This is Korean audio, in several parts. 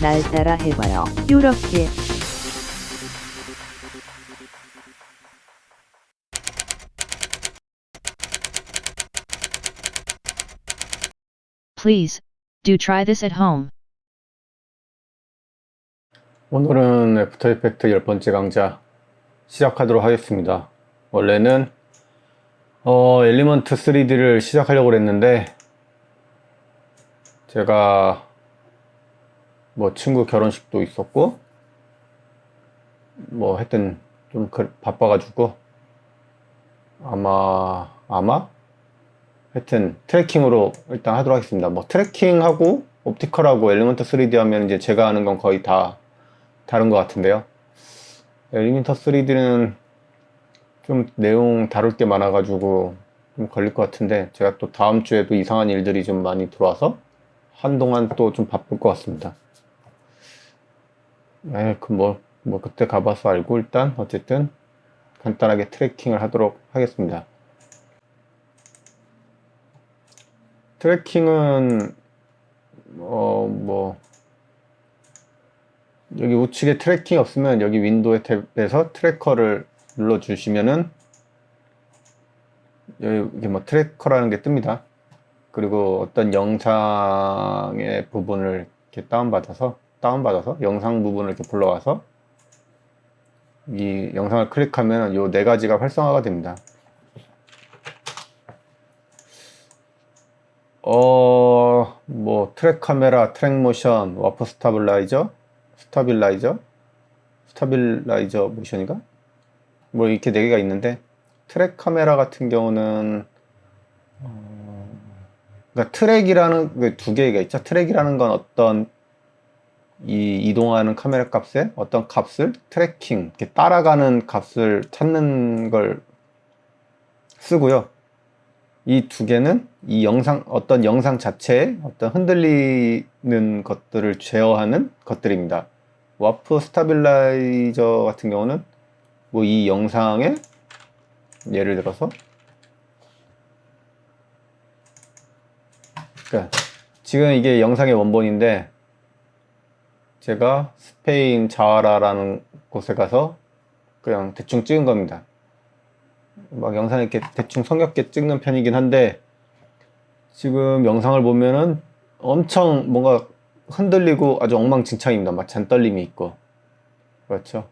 날 따라 해봐요. 요렇게. Please, do try this at home. 오늘은 애프터 이펙트 10번째 강좌 시작하도록 하겠습니다. 원래는 엘리먼트 3D를 시작하려고 했는데 제가 뭐 친구 결혼식도 있었고 뭐 하여튼 좀 바빠가지고 아마 하여튼 트래킹으로 일단 하도록 하겠습니다. 뭐 트래킹하고 옵티컬하고 엘리먼트 3D 하면 이제 제가 아는 건 거의 다 다른 것 같은데요. 엘리먼트 3D는 좀 내용 다룰 게 많아가지고 좀 걸릴 것 같은데 제가 또 다음 주에도 이상한 일들이 좀 많이 들어와서 한동안 또 좀 바쁠 것 같습니다. 뭐 그때 가봐서 알고 일단 어쨌든 간단하게 트래킹을 하도록 하겠습니다. 트래킹은 뭐 여기 우측에 트래킹이 없으면 여기 윈도우 탭에서 트래커를 눌러주시면은 여기 뭐 트래커라는 게 뜹니다. 그리고 어떤 영상의 부분을 이렇게 다운받아서 영상 부분을 이렇게 불러와서 이 영상을 클릭하면 요 네 가지가 활성화가 됩니다. 뭐 트랙 카메라, 트랙 모션, 와퍼 스타빌라이저 모션인가? 뭐 이렇게 네 개가 있는데 트랙 카메라 같은 경우는 그러니까 트랙이라는 그 두 개가 있죠. 트랙이라는 건 어떤 이동하는 카메라 값에 어떤 값을 트래킹, 이렇게 따라가는 값을 찾는 걸 쓰고요. 이 두 개는 어떤 영상 자체에 어떤 흔들리는 것들을 제어하는 것들입니다. 와프 스타빌라이저 같은 경우는 뭐 이 영상에 예를 들어서 그러니까 지금 이게 영상의 원본인데 제가 스페인 자와라라는 곳에 가서 그냥 대충 찍은 겁니다. 막 영상을 이렇게 대충 성역게 찍는 편이긴 한데 지금 영상을 보면은 엄청 뭔가 흔들리고 아주 엉망진창입니다. 막 잔떨림이 있고 그렇죠.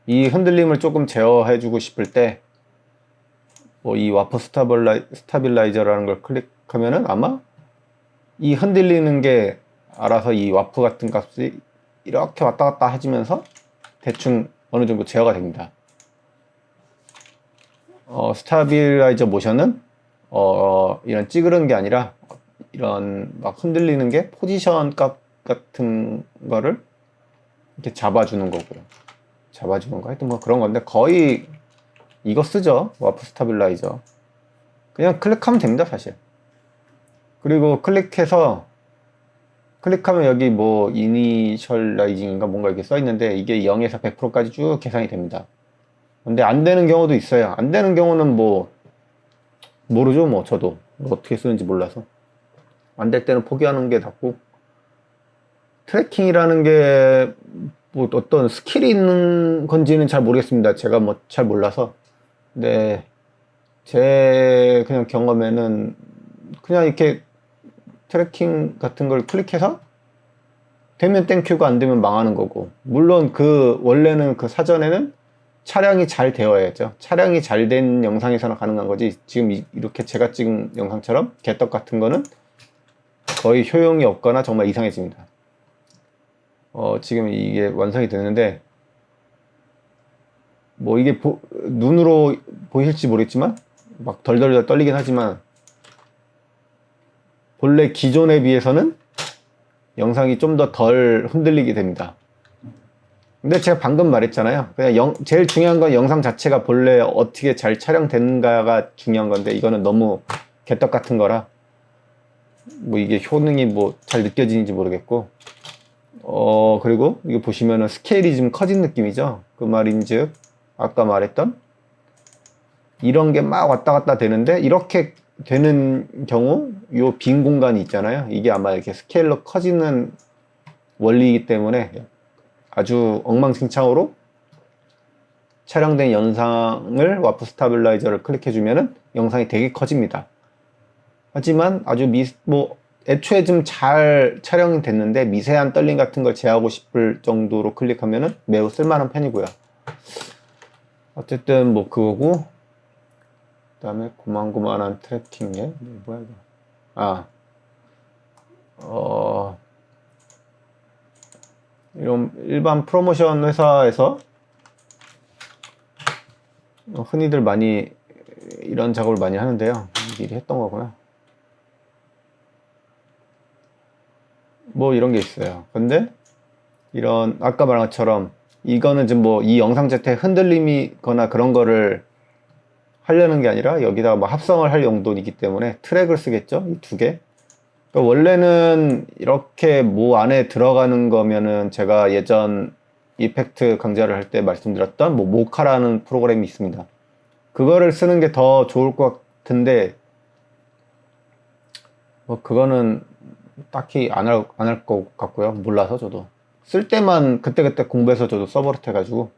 이 흔들림을 조금 제어해주고 싶을 때 뭐 이 와퍼 스타빌라이저라는 걸 클릭하면은 아마 이 흔들리는 게 알아서 이 와프 같은 값이 이렇게 왔다 갔다 해주면서 대충 어느 정도 제어가 됩니다. 스타빌라이저 모션은 이런 찌그러는 게 아니라 이런 막 흔들리는 게 포지션 값 같은 거를 이렇게 잡아주는 거고요. 하여튼 뭐 그런 건데 거의 이거 쓰죠. 와프 스타빌라이저. 그냥 클릭하면 됩니다, 사실. 그리고 클릭하면 여기 뭐 이니셜라이징인가 뭔가 이렇게 써 있는데 이게 0에서 100%까지 쭉 계산이 됩니다. 근데 안 되는 경우도 있어요. 안 되는 경우는 뭐 모르죠. 뭐 저도 어떻게 쓰는지 몰라서 안 될 때는 포기하는 게 낫고, 트래킹이라는 게 뭐 어떤 스킬이 있는 건지는 잘 모르겠습니다. 제가 뭐 잘 몰라서. 근데 제 그냥 경험에는 그냥 이렇게 트래킹 같은 걸 클릭해서 되면 땡큐가 안 되면 망하는 거고, 물론 원래는 그 사전에는 차량이 잘 되어야죠. 차량이 잘 된 영상에서는 가능한 거지, 지금 이렇게 제가 찍은 영상처럼 개떡 같은 거는 거의 효용이 없거나 정말 이상해집니다. 지금 이게 완성이 되는데 뭐 이게 눈으로 보실지 모르겠지만 막 덜덜덜 떨리긴 하지만 본래 기존에 비해서는 영상이 좀 더 덜 흔들리게 됩니다. 근데 제가 방금 말했잖아요. 그냥 제일 중요한 건 영상 자체가 본래 어떻게 잘 촬영됐는가가 중요한 건데 이거는 너무 개떡 같은 거라 뭐 이게 효능이 뭐 잘 느껴지는지 모르겠고, 그리고 이거 보시면은 스케일이 좀 커진 느낌이죠. 그 말인즉 아까 말했던 이런 게 막 왔다 갔다 되는데 이렇게 되는 경우 요 빈 공간이 있잖아요. 이게 아마 이렇게 스케일로 커지는 원리이기 때문에 아주 엉망진창으로 촬영된 영상을 와프 스타빌라이저를 클릭해주면은 영상이 되게 커집니다. 하지만 아주 애초에 좀 잘 촬영이 됐는데 미세한 떨림 같은 걸 제어하고 싶을 정도로 클릭하면은 매우 쓸만한 편이고요. 어쨌든 뭐 그거고, 그 다음에 고만고만한 트래킹에 뭐야 이거, 이런 일반 프로모션 회사에서 흔히들 많이 이런 작업을 많이 하는데요. 미리 했던 거구나. 뭐 이런 게 있어요. 근데 이런 아까 말한 것처럼 이거는 지금 뭐 이 영상 자체에 흔들림이거나 그런 거를 하려는 게 아니라 여기다가 뭐 합성을 할 용도이기 때문에 트랙을 쓰겠죠. 이 두 개. 그러니까 원래는 이렇게 뭐 안에 들어가는 거면은 제가 예전 이펙트 강좌를 할 때 말씀드렸던 뭐 모카라는 프로그램이 있습니다. 그거를 쓰는 게 더 좋을 것 같은데 뭐 그거는 딱히 안 할 것 같고요. 몰라서 저도 쓸 때만 그때그때 공부해서 저도 써버릇 해가지고,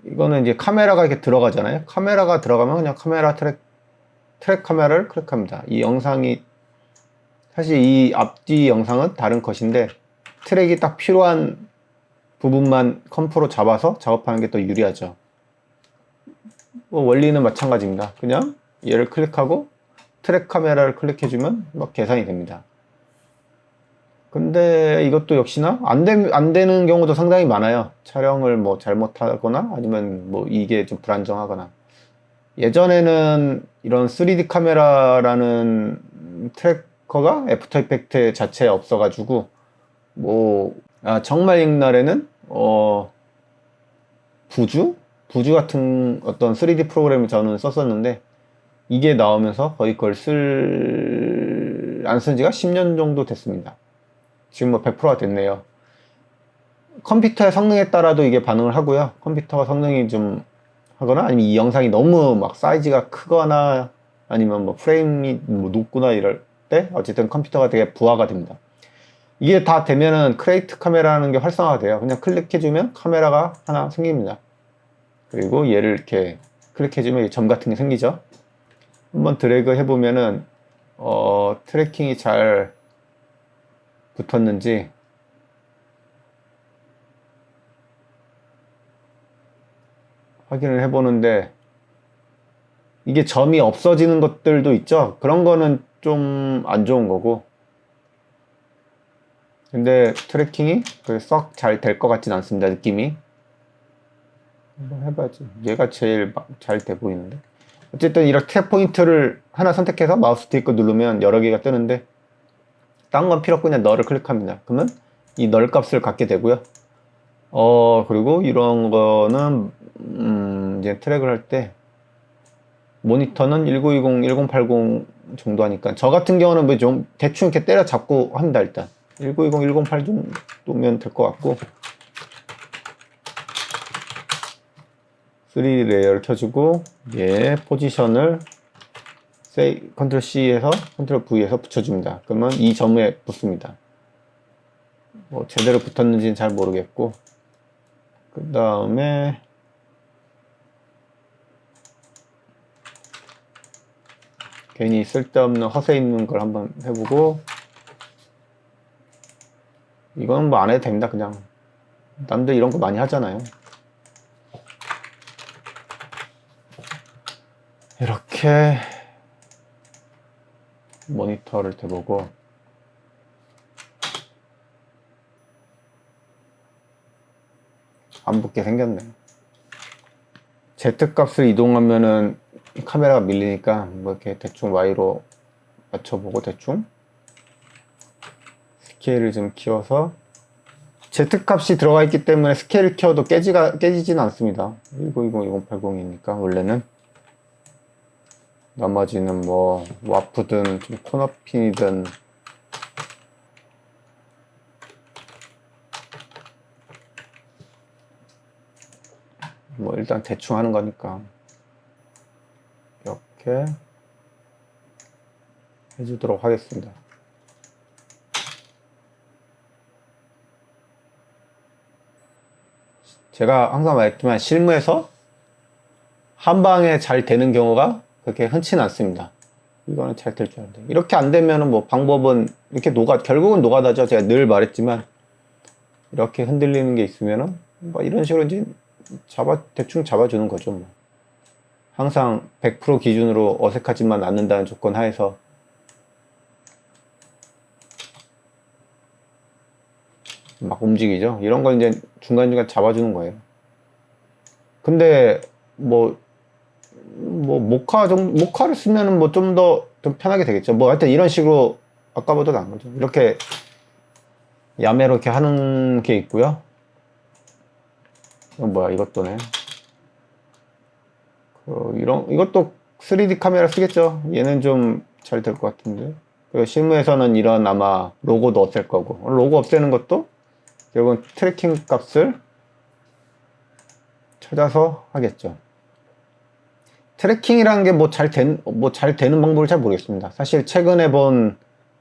이거는 이제 카메라가 이렇게 들어가잖아요. 카메라가 들어가면 그냥 카메라 트랙 카메라를 클릭합니다. 이 영상이 사실 이 앞뒤 영상은 다른 컷인데 트랙이 딱 필요한 부분만 컴프로 잡아서 작업하는 게 더 유리하죠. 뭐 원리는 마찬가지입니다. 그냥 얘를 클릭하고 트랙 카메라를 클릭해주면 막 계산이 됩니다. 근데 이것도 역시나 안 되는 경우도 상당히 많아요. 촬영을 뭐 잘못하거나 아니면 뭐 이게 좀 불안정하거나. 예전에는 이런 3D 카메라라는 트래커가 애프터 이펙트 자체에 없어가지고 뭐 정말 옛날에는 부주 같은 어떤 3D 프로그램을 저는 썼었는데, 이게 나오면서 거의 그걸 안 쓴 지가 10년 정도 됐습니다. 지금 뭐 100%가 됐네요. 컴퓨터의 성능에 따라도 이게 반응을 하고요. 컴퓨터가 성능이 좀 하거나 아니면 이 영상이 너무 막 사이즈가 크거나 아니면 뭐 프레임이 뭐 높거나 이럴 때 어쨌든 컴퓨터가 되게 부하가 됩니다. 이게 다 되면은 크레이트 카메라라는 게 활성화가 돼요. 그냥 클릭해주면 카메라가 하나 생깁니다. 그리고 얘를 이렇게 클릭해주면 점 같은 게 생기죠. 한번 드래그 해보면은 트래킹이 잘 붙었는지 확인을 해보는데, 이게 점이 없어지는 것들도 있죠. 그런 거는 좀 안 좋은 거고, 근데 트래킹이 썩 잘 될 것 같진 않습니다. 느낌이. 한번 해봐야지. 얘가 제일 잘 돼 보이는데. 어쨌든 이렇게 트랙 포인트를 하나 선택해서 마우스 뒤에 거 누르면 여러 개가 뜨는데, 딴 건 필요 없고 그냥 널을 클릭합니다. 그러면 이 널 값을 갖게 되고요. 그리고 이런 거는 이제 트랙을 할 때 모니터는 1920, 1080 정도 하니까, 저 같은 경우는 뭐 좀 대충 이렇게 때려잡고 합니다. 일단 1920, 1080 정도면 될 것 같고, 3D 레이어를 켜주고 얘 포지션을 컨트롤 C에서 컨트롤 V에서 붙여줍니다. 그러면 이 점에 붙습니다. 뭐 제대로 붙었는지는 잘 모르겠고, 그 다음에 괜히 쓸데없는 허세 있는 걸 한번 해보고, 이건 뭐 안 해도 됩니다. 그냥 남들 이런 거 많이 하잖아요. 이렇게 모니터를 대보고, 안 붙게 생겼네. Z값을 이동하면은 카메라가 밀리니까 뭐 이렇게 대충 Y로 맞춰보고, 대충 스케일을 좀 키워서, Z값이 들어가 있기 때문에 스케일을 키워도 깨지지는 않습니다. 1920, 1080이니까 원래는. 나머지는 뭐 와프든 좀 코너핀이든 뭐 일단 대충 하는 거니까 이렇게 해주도록 하겠습니다. 제가 항상 말했지만 실무에서 한 방에 잘 되는 경우가 그렇게 흔치는 않습니다. 이거는 잘 될 줄 알았는데 이렇게 안 되면은 뭐 방법은 이렇게 결국은 노가다죠. 제가 늘 말했지만 이렇게 흔들리는 게 있으면은 뭐 이런 식으로 이제 대충 잡아주는 거죠. 뭐. 항상 100% 기준으로 어색하지만 않는다는 조건 하에서 막 움직이죠. 이런 걸 이제 중간중간 잡아주는 거예요. 근데 모카를 쓰면은 뭐 좀 좀 편하게 되겠죠. 뭐 하여튼 이런 식으로 아까보다 나은 거죠. 이렇게 야매로 이렇게 하는 게 있고요. 이건 뭐야, 이것도네. 이것도 3D 카메라 쓰겠죠. 얘는 좀 잘 될 것 같은데. 그리고 실무에서는 이런 아마 로고도 없앨 거고. 로고 없애는 것도 결국은 트래킹 값을 찾아서 하겠죠. 트래킹이라는 게 잘 되는 방법을 잘 모르겠습니다. 사실 최근에 본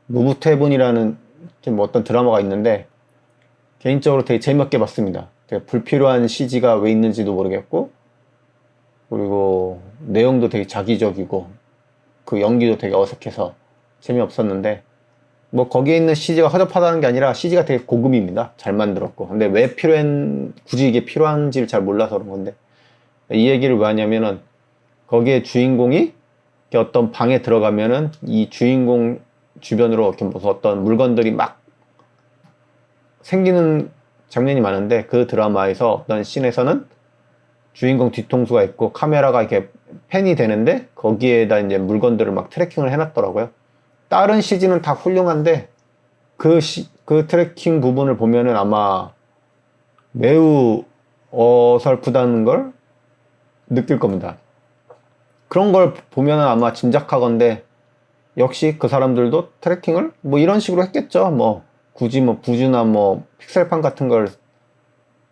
무브테븐이라는 어떤 드라마가 있는데 개인적으로 되게 재미없게 봤습니다. 되게 불필요한 CG가 왜 있는지도 모르겠고 그리고 내용도 되게 자기적이고 그 연기도 되게 어색해서 재미없었는데 뭐 거기에 있는 CG가 허접하다는 게 아니라 CG가 되게 고급입니다. 잘 만들었고 근데 왜 굳이 이게 필요한지를 잘 몰라서 그런 건데 이 얘기를 왜 하냐면은 거기에 주인공이 어떤 방에 들어가면은 이 주인공 주변으로 이렇게 무슨 어떤 물건들이 막 생기는 장면이 많은데 그 드라마에서 어떤 씬에서는 주인공 뒤통수가 있고 카메라가 이렇게 팬이 되는데 거기에다 이제 물건들을 막 트래킹을 해놨더라고요. 다른 CG는 다 훌륭한데 그 트래킹 부분을 보면은 아마 매우 어설프다는 걸 느낄 겁니다. 그런 걸 보면은 아마 짐작하건대 역시 그 사람들도 트래킹을 뭐 이런 식으로 했겠죠. 뭐 굳이 뭐 부주나 뭐 픽셀판 같은 걸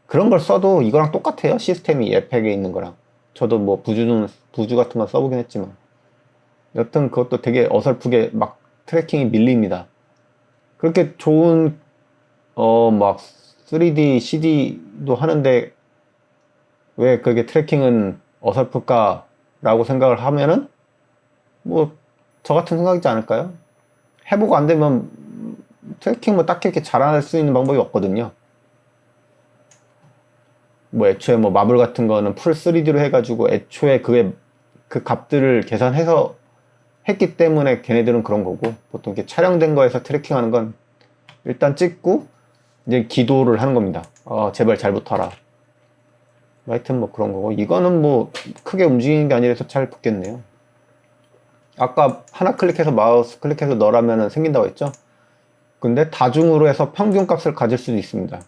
그런 걸 써도 이거랑 똑같아요. 시스템이 에펙에 있는 거랑. 저도 뭐 부주 같은 거 써보긴 했지만 여튼 그것도 되게 어설프게 막 트래킹이 밀립니다. 그렇게 좋은 막 3D, CD도 하는데 왜 그게 트래킹은 어설플까 라고 생각을 하면은 뭐 저 같은 생각이지 않을까요? 해보고 안 되면 트래킹 뭐 딱히 이렇게 잘할 수 있는 방법이 없거든요. 뭐 애초에 뭐 마블 같은 거는 풀 3D로 해가지고 애초에 그 값들을 계산해서 했기 때문에 걔네들은 그런 거고 보통 이렇게 촬영된 거에서 트래킹 하는 건 일단 찍고 이제 기도를 하는 겁니다. 제발 잘 붙어라. 하여튼 뭐 그런 거고 이거는 뭐 크게 움직이는 게 아니라서 잘 붙겠네요. 아까 하나 클릭해서 마우스 클릭해서 넣으라면 생긴다고 했죠? 근데 다중으로 해서 평균 값을 가질 수도 있습니다.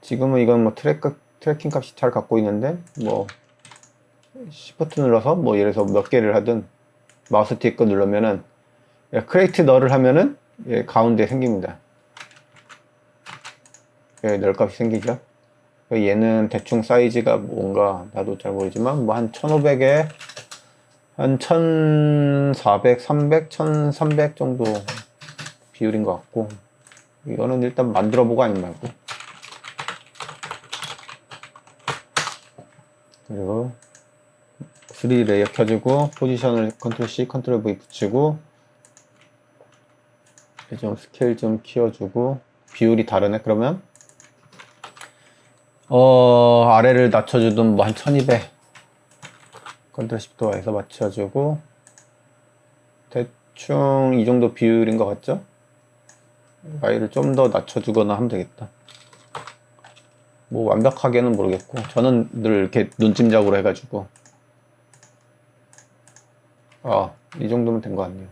지금은 이건 뭐 트래킹 값이 잘 갖고 있는데 뭐 Shift 눌러서 뭐 예를 들어서 몇 개를 하든 마우스 뒤에 누르면은 크레이트 널을 하면은 가운데 생깁니다. 널 값이 생기죠. 얘는 대충 사이즈가 뭔가 나도 잘 모르지만 뭐 한 1500에 한 1400, 300, 1300 정도 비율인 것 같고 이거는 일단 만들어 보고 아닌 말고 그리고 3D 레이어 켜주고 포지션을 컨트롤 C, 컨트롤 V 붙이고 좀 스케일 좀 키워주고 비율이 다르네. 그러면 아래를 낮춰주든 뭐 한 1200 컨트롤 10도 해서 맞춰주고 대충 이 정도 비율인 것 같죠? Y를 좀 더 낮춰주거나 하면 되겠다. 뭐 완벽하게는 모르겠고 저는 늘 이렇게 눈짐작으로 해가지고 이 정도면 된 것 같네요.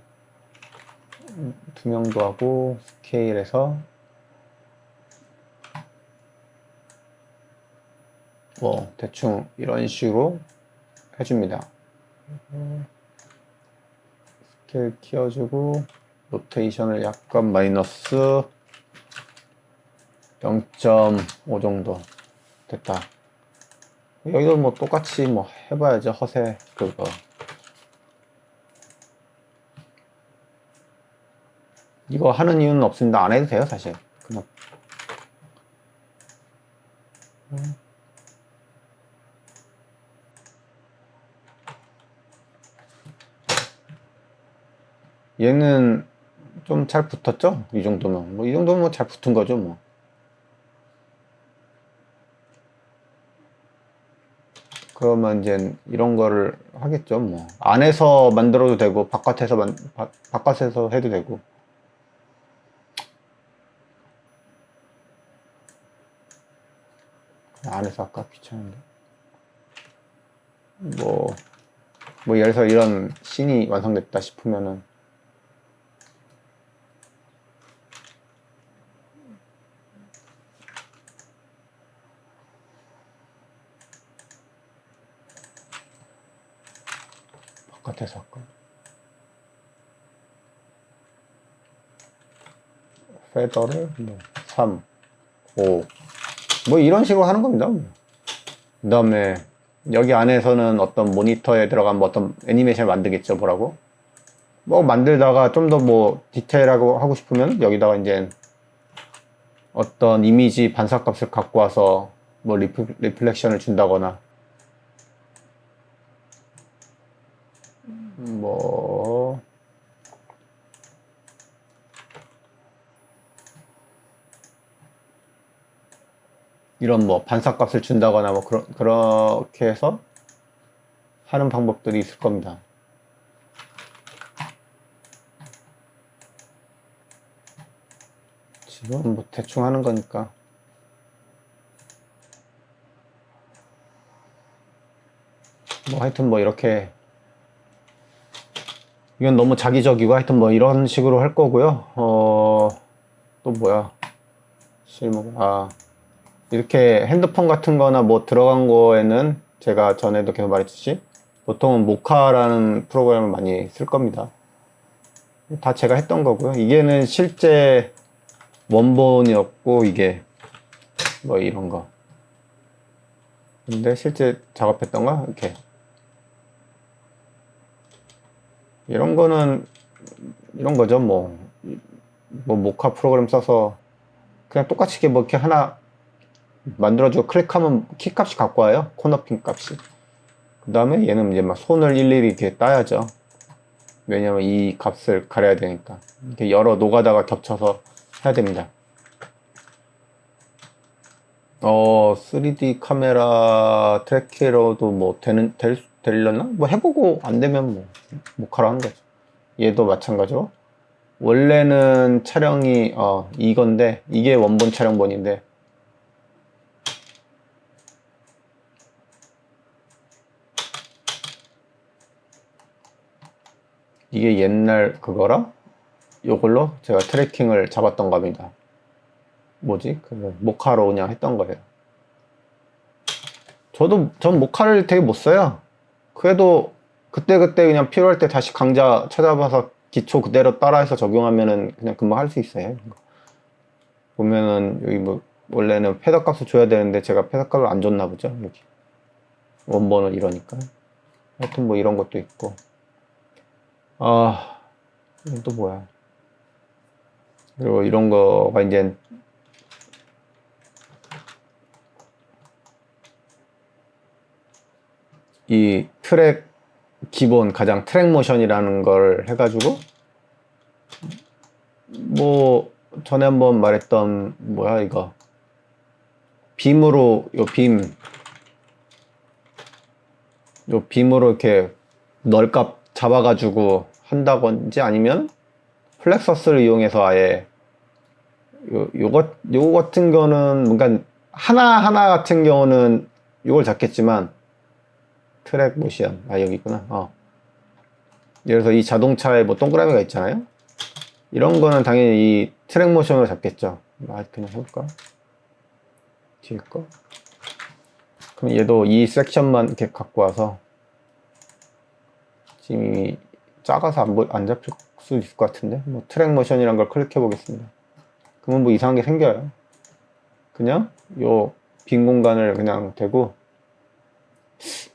투명도 하고 스케일에서 뭐 대충 이런 식으로 해줍니다. 스케일 키워주고 로테이션을 약간 마이너스 0.5 정도 됐다. 여기도 뭐 똑같이 뭐 해봐야죠. 허세 그거. 이거 하는 이유는 없습니다. 안 해도 돼요 사실. 그냥 얘는 좀 잘 붙었죠? 이 정도면. 뭐, 이 정도면 뭐 잘 붙은 거죠, 뭐. 그러면 이제 이런 거를 하겠죠, 뭐. 안에서 만들어도 되고, 바깥에서 해도 되고. 안에서 아까 귀찮은데. 뭐 예를 들어서 이런 씬이 완성됐다 싶으면은, 바깥에서 할까? 페더를 뭐 3, 5, 뭐 이런 식으로 하는 겁니다. 그 다음에 여기 안에서는 어떤 모니터에 들어간 뭐 어떤 애니메이션을 만들겠죠. 뭐라고? 뭐 만들다가 좀 더 뭐 디테일하고 하고 싶으면 여기다가 이제 어떤 이미지 반사값을 갖고 와서 뭐 리플렉션을 준다거나, 뭐 이런 뭐 반사값을 준다거나 뭐 그렇게 해서 하는 방법들이 있을 겁니다. 지금 뭐 대충 하는 거니까. 뭐 하여튼 뭐 이렇게, 이건 너무 자기적이고 하여튼 뭐 이런 식으로 할 거고요. 또 뭐야? 이렇게 핸드폰 같은 거나 뭐 들어간 거에는 제가 전에도 계속 말했듯이 보통은 모카라는 프로그램을 많이 쓸 겁니다. 다 제가 했던 거고요. 이게는 실제 원본이었고, 이게 뭐 이런 거. 근데 실제 작업했던 거 이렇게. 이런 거는 이런 거죠. 뭐 모카 프로그램 써서 그냥 똑같이 이렇게 뭐 이렇게 하나 만들어주고 클릭하면 키 값이 갖고 와요. 코너핀 값이. 그 다음에 얘는 이제 막 손을 일일이 이렇게 따야죠. 왜냐면 이 값을 가려야 되니까. 이렇게 여러 노가다가 겹쳐서 해야 됩니다. 3D 카메라 트래키로도 뭐 되려나? 뭐 해보고 안 되면 뭐 모카로 하는 거죠. 얘도 마찬가지로. 원래는 촬영이 이건데, 이게 원본 촬영본인데, 이게 옛날 그거라 요걸로 제가 트래킹을 잡았던 겁니다. 뭐지? 그 모카로 그냥 했던 거예요. 전 모카를 되게 못 써요. 그래도 그때그때 그냥 필요할 때 다시 강좌 찾아봐서 기초 그대로 따라해서 적용하면은 그냥 금방 할 수 있어요. 보면은 여기 뭐 원래는 패더 값을 줘야 되는데 제가 패더 값을 안 줬나 보죠. 여기 원본은 이러니까. 하여튼 뭐 이런 것도 있고. 이건 또 뭐야? 그리고 이런 거가 이제 이 트랙 기본 가장 트랙 모션이라는 걸 해가지고, 뭐 전에 한번 말했던 뭐야 이거 빔으로 빔으로 이렇게 널값 잡아가지고 한다든지, 아니면 플렉서스를 이용해서 아예 요거 같은 경우는 뭔가 하나 같은 경우는 요걸 잡겠지만, 트랙 모션 여기 있구나. 예를 들어서 이 자동차에 뭐 동그라미가 있잖아요. 이런 거는 당연히 이 트랙 모션으로 잡겠죠. 그냥 해볼까? 뒤에 거. 그럼 얘도 이 섹션만 이렇게 갖고 와서, 지금 이 작아서 안 잡힐 수 있을 것 같은데, 뭐 트랙 모션이란 걸 클릭해 보겠습니다. 그러면 뭐 이상한 게 생겨요. 그냥 요 빈 공간을 그냥 대고,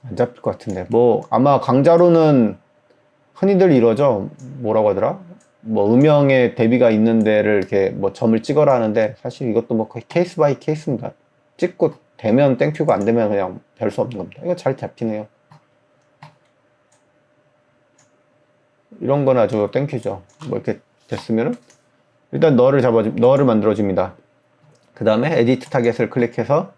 안 잡힐 것 같은데, 뭐 아마 강좌로는 흔히들 이러죠. 뭐라고 하더라? 뭐 음영에 대비가 있는 데를 이렇게 뭐 점을 찍어라 하는데, 사실 이것도 뭐 거의 케이스 바이 케이스입니다. 찍고 되면 땡큐고 안 되면 그냥 별 수 없는 겁니다. 이거 잘 잡히네요. 이런 건 아주 땡큐죠. 뭐 이렇게 됐으면은 일단 너를 만들어줍니다. 그 다음에 에디트 타겟을 클릭해서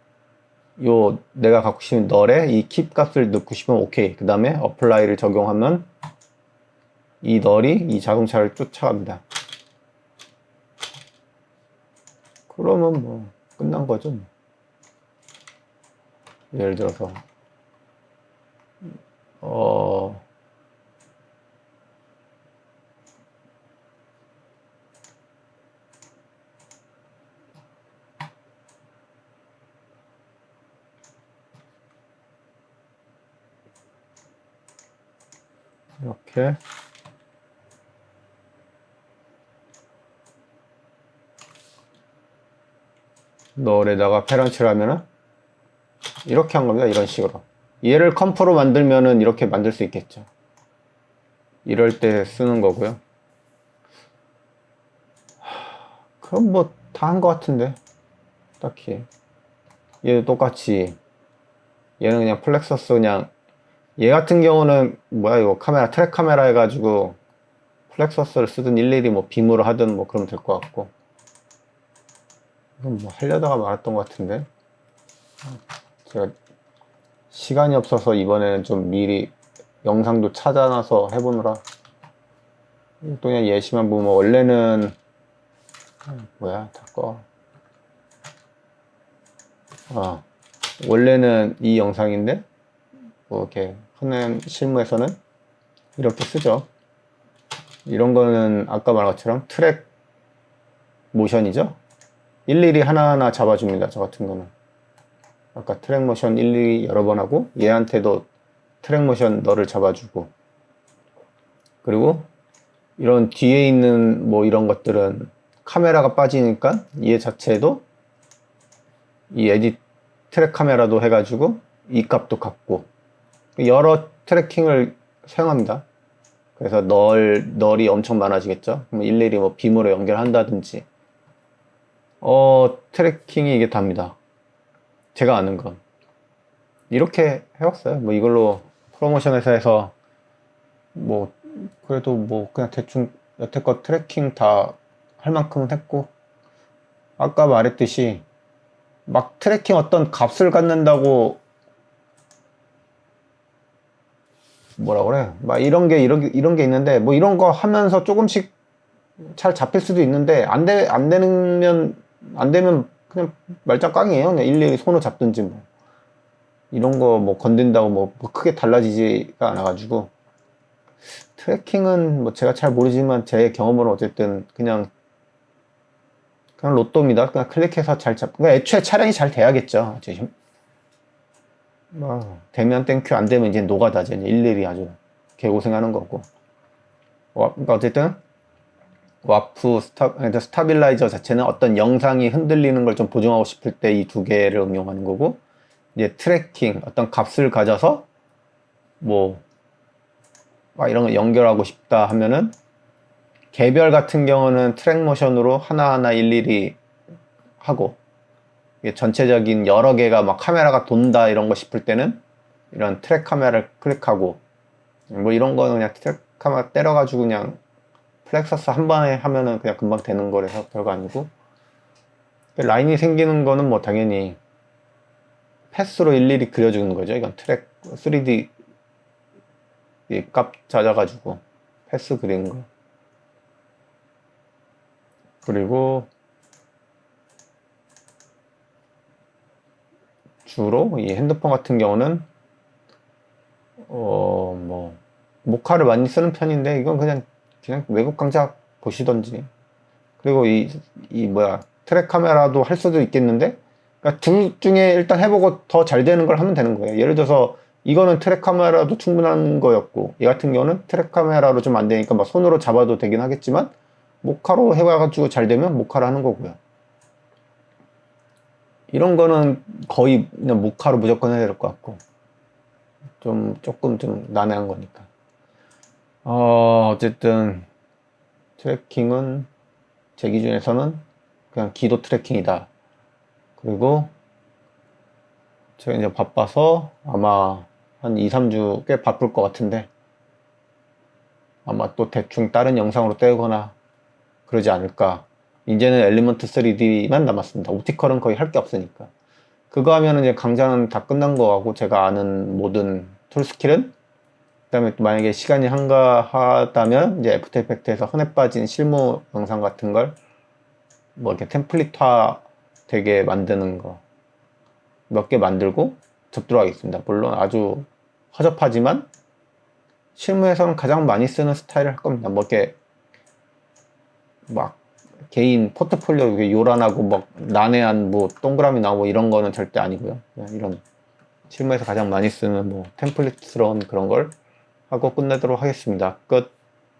요 내가 갖고 싶은 널에 이 킵 값을 넣고 싶으면 오케이. 그 다음에 어플라이를 적용하면 이 널이 이 자동차를 쫓아갑니다. 그러면 뭐 끝난 거죠. 뭐. 예를 들어서 이렇게 널에다가 페런치를 하면은 이렇게 한 겁니다. 이런 식으로. 얘를 컴프로 만들면은 이렇게 만들 수 있겠죠. 이럴 때 쓰는 거고요. 그럼 뭐 다 한 것 같은데 딱히. 얘도 똑같이 얘는 그냥 플렉서스 그냥 얘 같은 경우는 뭐야 이거 카메라 트랙 카메라 해가지고 플렉서스를 쓰든 일일이 뭐 빔으로 하든 뭐 그러면 될 것 같고. 이건 뭐 하려다가 말았던 것 같은데 제가 시간이 없어서 이번에는 좀 미리 영상도 찾아놔서 해보느라 또 그냥 예시만 보면 원래는 뭐야 잠깐 원래는 이 영상인데 뭐 이렇게 흔한 실무에서는 이렇게 쓰죠. 이런 거는 아까 말한 것처럼 트랙 모션이죠. 일일이 하나하나 잡아줍니다. 저 같은 거는 아까 트랙 모션 일일이 여러 번 하고 얘한테도 트랙 모션 너를 잡아주고, 그리고 이런 뒤에 있는 뭐 이런 것들은 카메라가 빠지니까 얘 자체도 이 에디트 트랙 카메라도 해가지고 이 값도 갖고 여러 트래킹을 사용합니다. 그래서 널이 엄청 많아지겠죠. 일일이 뭐 빔으로 연결한다든지 트래킹이 이게 답니다. 제가 아는 건 이렇게 해왔어요. 뭐 이걸로 프로모션 회사에서 뭐 그래도 뭐 그냥 대충 여태껏 트래킹 다 할 만큼은 했고, 아까 말했듯이 막 트래킹 어떤 값을 갖는다고 뭐라 그래 막 이런 게 있는데 뭐 이런 거 하면서 조금씩 잘 잡힐 수도 있는데 안 되면 그냥 말짱 꽝이에요. 그냥 일일이 손으로 잡든지 뭐 이런 거 뭐 건든다고 뭐 크게 달라지지가 않아 가지고 트래킹은 뭐 제가 잘 모르지만 제 경험으로 어쨌든 그냥 로또입니다. 그냥 클릭해서 그러니까 애초에 차량이 잘 돼야겠죠. 뭐 되면 땡큐, 안 되면 이제 노가다죠. 일일이 아주 개고생하는 거고. 그러니까 어쨌든 와프 스타빌라이저 자체는 어떤 영상이 흔들리는 걸 좀 보정하고 싶을 때 이 두 개를 응용하는 거고, 이제 트래킹 어떤 값을 가져서 뭐 막 이런 거 연결하고 싶다 하면은 개별 같은 경우는 트랙 모션으로 하나하나 일일이 하고, 이게 전체적인 여러 개가 막 카메라가 돈다 이런 거 싶을 때는 이런 트랙 카메라를 클릭하고, 뭐 이런 거는 그냥 트랙 카메라 때려가지고 그냥 플렉서스 한 번에 하면은 그냥 금방 되는 거라서 별거 아니고, 라인이 생기는 거는 뭐 당연히 패스로 일일이 그려주는 거죠. 이건 트랙 3D 값 찾아가지고 패스 그리는 거. 그리고 주로 이 핸드폰 같은 경우는 뭐 모카를 많이 쓰는 편인데 이건 그냥 외국 강좌 보시던지. 그리고 이 뭐야 트랙 카메라도 할 수도 있겠는데, 그러니까 둘 중에 일단 해보고 더 잘 되는 걸 하면 되는 거예요. 예를 들어서 이거는 트랙 카메라도 충분한 거였고, 얘 같은 경우는 트랙 카메라로 좀 안 되니까 막 손으로 잡아도 되긴 하겠지만 모카로 해가지고 잘 되면 모카로 하는 거고요. 이런 거는 거의 그냥 모카로 무조건 해야 될 것 같고, 조금 좀 난해한 거니까. 어쨌든 트래킹은 제 기준에서는 그냥 기도 트래킹이다. 그리고 제가 이제 바빠서 아마 한 2, 3주 꽤 바쁠 것 같은데 아마 또 대충 다른 영상으로 떼거나 그러지 않을까. 이제는 엘리먼트 3D만 남았습니다. 옵티컬은 거의 할 게 없으니까. 그거 하면 이제 강좌는 다 끝난 거하고 제가 아는 모든 툴 스킬은, 그 다음에 만약에 시간이 한가하다면 이제 애프터 이펙트에서 흔해 빠진 실무 영상 같은 걸 뭐 이렇게 템플릿화 되게 만드는 거 몇 개 만들고 접도록 하겠습니다. 물론 아주 허접하지만 실무에서는 가장 많이 쓰는 스타일을 할 겁니다. 뭐 이렇게 막 개인 포트폴리오 이렇게 요란하고 막 난해한 뭐 동그라미 나오고 이런 거는 절대 아니고요. 그냥 이런 실무에서 가장 많이 쓰는 뭐 템플릿스러운 그런 걸 하고 끝내도록 하겠습니다. 끝.